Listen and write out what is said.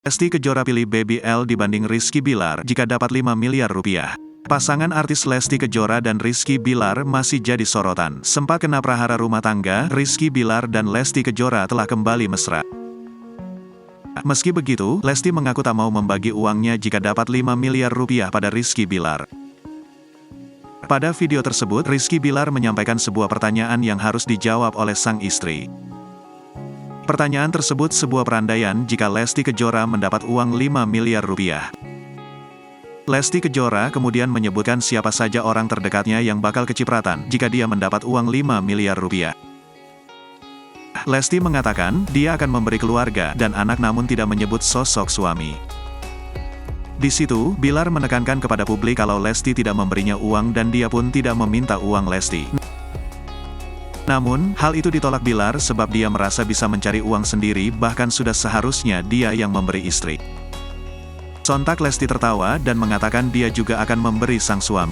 Lesti Kejora pilih Baby L dibanding Rizky Bilar jika dapat 5 miliar rupiah. Pasangan artis Lesti Kejora dan Rizky Bilar masih jadi sorotan. Sempat kena prahara rumah tangga, Rizky Bilar dan Lesti Kejora telah kembali mesra. Meski begitu, Lesti mengaku tak mau membagi uangnya jika dapat 5 miliar rupiah pada Rizky Bilar. Pada video tersebut, Rizky Bilar menyampaikan sebuah pertanyaan yang harus dijawab oleh sang istri. Pertanyaan tersebut sebuah perandaian jika Lesti Kejora mendapat uang 5 miliar rupiah. Lesti Kejora kemudian menyebutkan siapa saja orang terdekatnya yang bakal kecipratan jika dia mendapat uang 5 miliar rupiah. Lesti mengatakan, dia akan memberi keluarga dan anak namun tidak menyebut sosok suami. Di situ, Bilar menekankan kepada publik kalau Lesti tidak memberinya uang dan dia pun tidak meminta uang Lesti. Namun, hal itu ditolak Bilar sebab dia merasa bisa mencari uang sendiri bahkan sudah seharusnya dia yang memberi istri. Sontak Lesti tertawa dan mengatakan dia juga akan memberi sang suami.